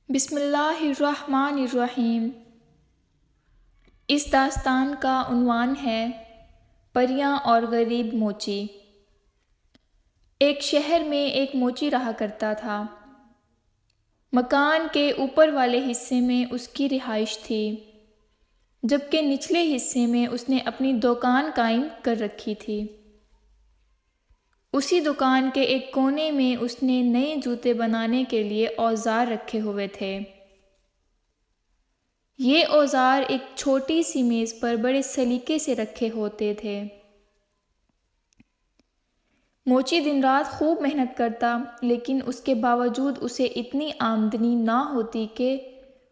بسم اللہ الرحمن الرحیم۔ اس داستان کا عنوان ہے پریاں اور غریب موچی۔ ایک شہر میں ایک موچی رہا کرتا تھا۔ مکان کے اوپر والے حصے میں اس کی رہائش تھی، جبکہ نچلے حصے میں اس نے اپنی دکان قائم کر رکھی تھی۔ اسی دکان کے ایک کونے میں اس نے نئے جوتے بنانے کے لیے اوزار رکھے ہوئے تھے۔ یہ اوزار ایک چھوٹی سی میز پر بڑے سلیقے سے رکھے ہوتے تھے۔ موچی دن رات خوب محنت کرتا، لیکن اس کے باوجود اسے اتنی آمدنی نہ ہوتی کہ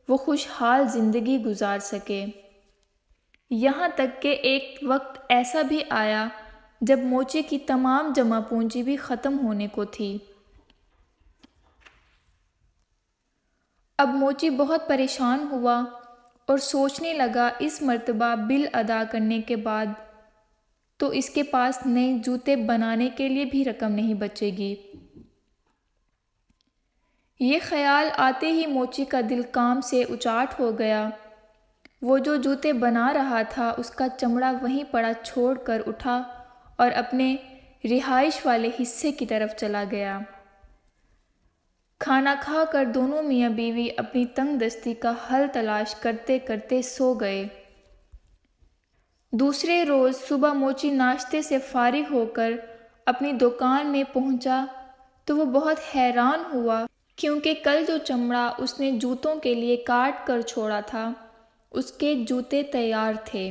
وہ خوشحال زندگی گزار سکے۔ یہاں تک کہ ایک وقت ایسا بھی آیا جب موچی کی تمام جمع پونجی بھی ختم ہونے کو تھی۔ اب موچی بہت پریشان ہوا اور سوچنے لگا اس مرتبہ بل ادا کرنے کے بعد تو اس کے پاس نئے جوتے بنانے کے لیے بھی رقم نہیں بچے گی۔ یہ خیال آتے ہی موچی کا دل کام سے اچاٹ ہو گیا۔ وہ جو جوتے بنا رہا تھا اس کا چمڑا وہیں پڑا چھوڑ کر اٹھا اور اپنے رہائش والے حصے کی طرف چلا گیا۔ کھانا کھا کر دونوں میاں بیوی اپنی تنگ دستی کا حل تلاش کرتے کرتے سو گئے۔ دوسرے روز صبح موچی ناشتے سے فارغ ہو کر اپنی دکان میں پہنچا تو وہ بہت حیران ہوا، کیونکہ کل جو چمڑا اس نے جوتوں کے لیے کاٹ کر چھوڑا تھا اس کے جوتے تیار تھے،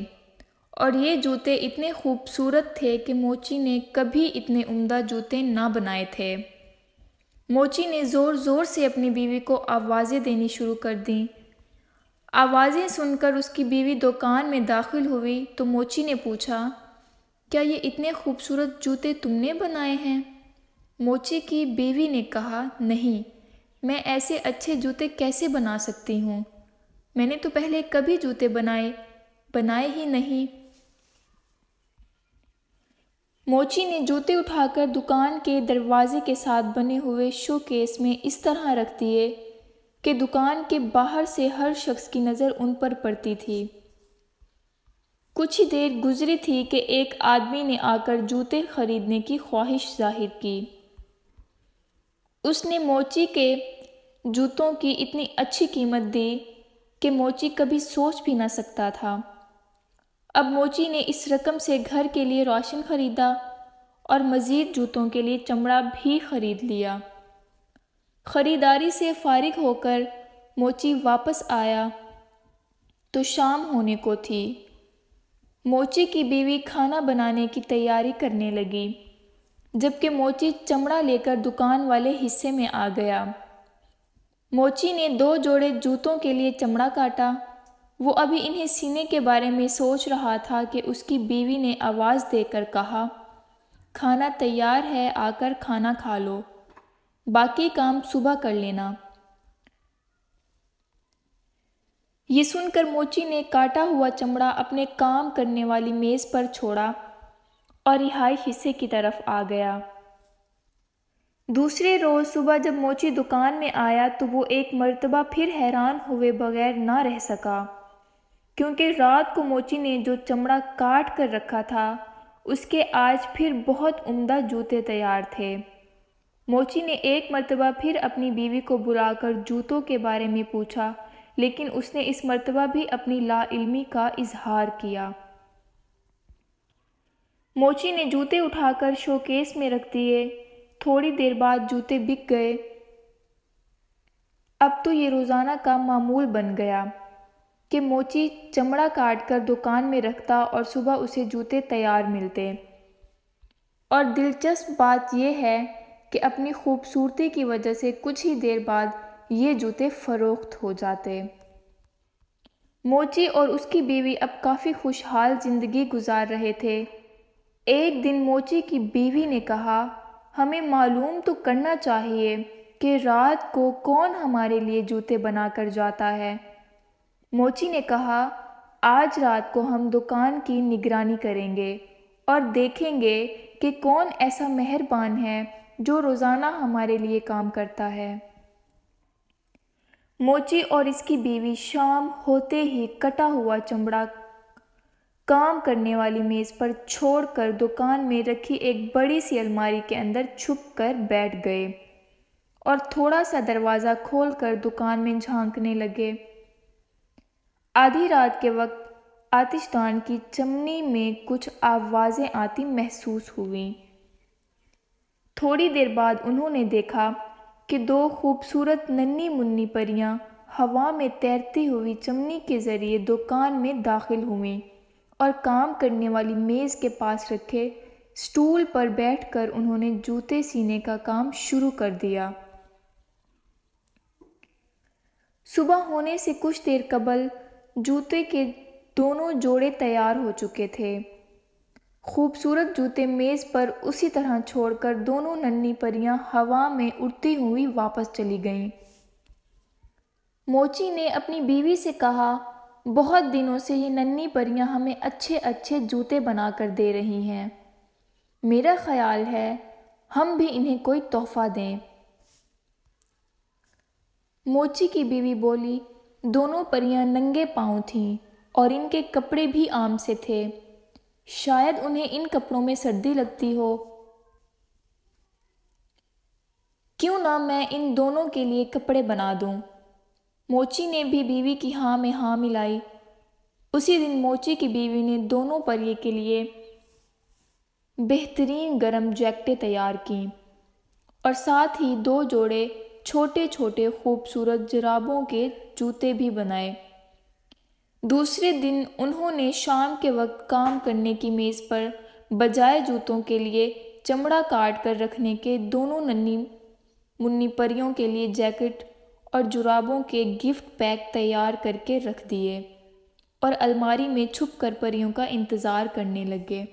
اور یہ جوتے اتنے خوبصورت تھے کہ موچی نے کبھی اتنے عمدہ جوتے نہ بنائے تھے۔ موچی نے زور زور سے اپنی بیوی کو آوازیں دینی شروع کر دیں۔ آوازیں سن کر اس کی بیوی دکان میں داخل ہوئی تو موچی نے پوچھا، کیا یہ اتنے خوبصورت جوتے تم نے بنائے ہیں؟ موچی کی بیوی نے کہا، نہیں، میں ایسے اچھے جوتے کیسے بنا سکتی ہوں؟ میں نے تو پہلے کبھی جوتے بنائے ہی نہیں۔ موچی نے جوتے اٹھا کر دکان کے دروازے کے ساتھ بنے ہوئے شو کیس میں اس طرح رکھ دیے کہ دکان کے باہر سے ہر شخص کی نظر ان پر پڑتی تھی۔ کچھ ہی دیر گزری تھی کہ ایک آدمی نے آ کر جوتے خریدنے کی خواہش ظاہر کی۔ اس نے موچی کے جوتوں کی اتنی اچھی قیمت دی کہ موچی کبھی سوچ بھی نہ سکتا تھا۔ اب موچی نے اس رقم سے گھر کے لیے راشن خریدا اور مزید جوتوں کے لیے چمڑا بھی خرید لیا۔ خریداری سے فارغ ہو کر موچی واپس آیا تو شام ہونے کو تھی۔ موچی کی بیوی کھانا بنانے کی تیاری کرنے لگی، جبکہ موچی چمڑا لے کر دکان والے حصے میں آ گیا۔ موچی نے 2 جوڑے جوتوں کے لیے چمڑا کاٹا۔ وہ ابھی انہیں سینے کے بارے میں سوچ رہا تھا کہ اس کی بیوی نے آواز دے کر کہا، کھانا تیار ہے، آ کر کھانا کھا لو، باقی کام صبح کر لینا۔ یہ سن کر موچی نے کاٹا ہوا چمڑا اپنے کام کرنے والی میز پر چھوڑا اور رہائش حصے کی طرف آ گیا۔ دوسرے روز صبح جب موچی دکان میں آیا تو وہ ایک مرتبہ پھر حیران ہوئے بغیر نہ رہ سکا، کیونکہ رات کو موچی نے جو چمڑا کاٹ کر رکھا تھا اس کے آج پھر بہت عمدہ جوتے تیار تھے۔ موچی نے ایک مرتبہ پھر اپنی بیوی کو بلا کر جوتوں کے بارے میں پوچھا، لیکن اس نے اس مرتبہ بھی اپنی لا علمی کا اظہار کیا۔ موچی نے جوتے اٹھا کر شوکیس میں رکھ دیے۔ تھوڑی دیر بعد جوتے بک گئے۔ اب تو یہ روزانہ کا معمول بن گیا کہ موچی چمڑا کاٹ کر دکان میں رکھتا اور صبح اسے جوتے تیار ملتے۔ اور دلچسپ بات یہ ہے کہ اپنی خوبصورتی کی وجہ سے کچھ ہی دیر بعد یہ جوتے فروخت ہو جاتے۔ موچی اور اس کی بیوی اب کافی خوشحال زندگی گزار رہے تھے۔ ایک دن موچی کی بیوی نے کہا، ہمیں معلوم تو کرنا چاہیے کہ رات کو کون ہمارے لیے جوتے بنا کر جاتا ہے۔ موچی نے کہا، آج رات کو ہم دکان کی نگرانی کریں گے اور دیکھیں گے کہ کون ایسا مہربان ہے جو روزانہ ہمارے لیے کام کرتا ہے۔ موچی اور اس کی بیوی شام ہوتے ہی کٹا ہوا چمڑا کام کرنے والی میز پر چھوڑ کر دکان میں رکھی ایک بڑی سی الماری کے اندر چھپ کر بیٹھ گئے اور تھوڑا سا دروازہ کھول کر دکان میں جھانکنے لگے۔ آدھی رات کے وقت آتش دان کی چمنی میں کچھ آوازیں آتی محسوس ہوئیں۔ تھوڑی دیر بعد انہوں نے دیکھا کہ دو خوبصورت ننھی منی پریاں ہوا میں تیرتی ہوئی چمنی کے ذریعے دکان میں داخل ہوئیں اور کام کرنے والی میز کے پاس رکھے اسٹول پر بیٹھ کر انہوں نے جوتے سینے کا کام شروع کر دیا۔ صبح ہونے سے کچھ دیر قبل جوتے کے دونوں جوڑے تیار ہو چکے تھے۔ خوبصورت جوتے میز پر اسی طرح چھوڑ کر دونوں ننھی پریاں ہوا میں اڑتی ہوئی واپس چلی گئیں۔ موچی نے اپنی بیوی سے کہا، بہت دنوں سے یہ ننھی پریاں ہمیں اچھے اچھے جوتے بنا کر دے رہی ہیں۔ میرا خیال ہے ہم بھی انہیں کوئی تحفہ دیں۔ موچی کی بیوی بولی، دونوں پریاں ننگے پاؤں تھیں اور ان کے کپڑے بھی عام سے تھے، شاید انہیں ان کپڑوں میں سردی لگتی ہو۔ کیوں نہ میں ان دونوں کے لیے کپڑے بنا دوں؟ موچی نے بھی بیوی کی ہاں میں ہاں ملائی۔ اسی دن موچی کی بیوی نے دونوں پریے کے لیے بہترین گرم جیکٹیں تیار کیں اور ساتھ ہی دو جوڑے چھوٹے چھوٹے خوبصورت جرابوں کے جوتے بھی بنائے۔ دوسرے دن انہوں نے شام کے وقت کام کرنے کی میز پر بجائے جوتوں کے لیے چمڑا کاٹ کر رکھنے کے دونوں ننھی منی پریوں کے لیے جیکٹ اور جرابوں کے گفٹ پیک تیار کر کے رکھ دیے اور الماری میں چھپ کر پریوں کا انتظار کرنے لگے۔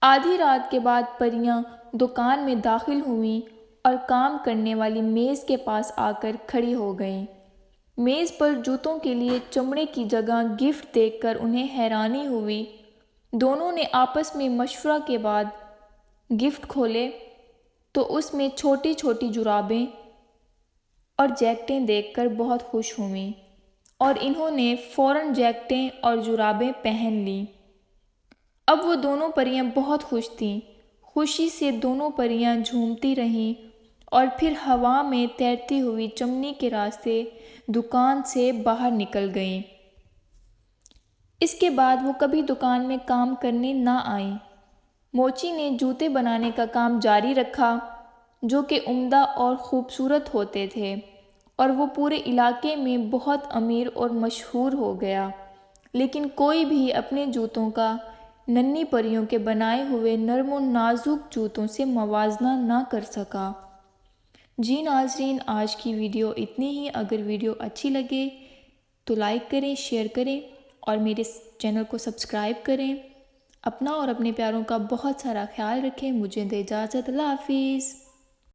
آدھی رات کے بعد پریاں دکان میں داخل ہوئیں اور کام کرنے والی میز کے پاس آ کر کھڑی ہو گئیں۔ میز پر جوتوں کے لیے چمڑے کی جگہ گفٹ دیکھ کر انہیں حیرانی ہوئی۔ دونوں نے آپس میں مشورہ کے بعد گفٹ کھولے تو اس میں چھوٹی چھوٹی جرابیں اور جیکٹیں دیکھ کر بہت خوش ہوئیں اور انہوں نے فوراً جیکٹیں اور جرابیں پہن لیں۔ اب وہ دونوں پریاں بہت خوش تھیں۔ خوشی سے دونوں پریاں جھومتی رہیں اور پھر ہوا میں تیرتی ہوئی چمنی کے راستے دکان سے باہر نکل گئیں۔ اس کے بعد وہ کبھی دکان میں کام کرنے نہ آئیں۔ موچی نے جوتے بنانے کا کام جاری رکھا جو کہ عمدہ اور خوبصورت ہوتے تھے اور وہ پورے علاقے میں بہت امیر اور مشہور ہو گیا، لیکن کوئی بھی اپنے جوتوں کا ننھی پریوں کے بنائے ہوئے نرم و نازک جوتوں سے موازنہ نہ کر سکا۔ جی ناظرین، آج کی ویڈیو اتنی ہی۔ اگر ویڈیو اچھی لگے تو لائک کریں، شیئر کریں اور میرے چینل کو سبسکرائب کریں۔ اپنا اور اپنے پیاروں کا بہت سارا خیال رکھیں۔ مجھے دے اجازت، اللہ حافظ۔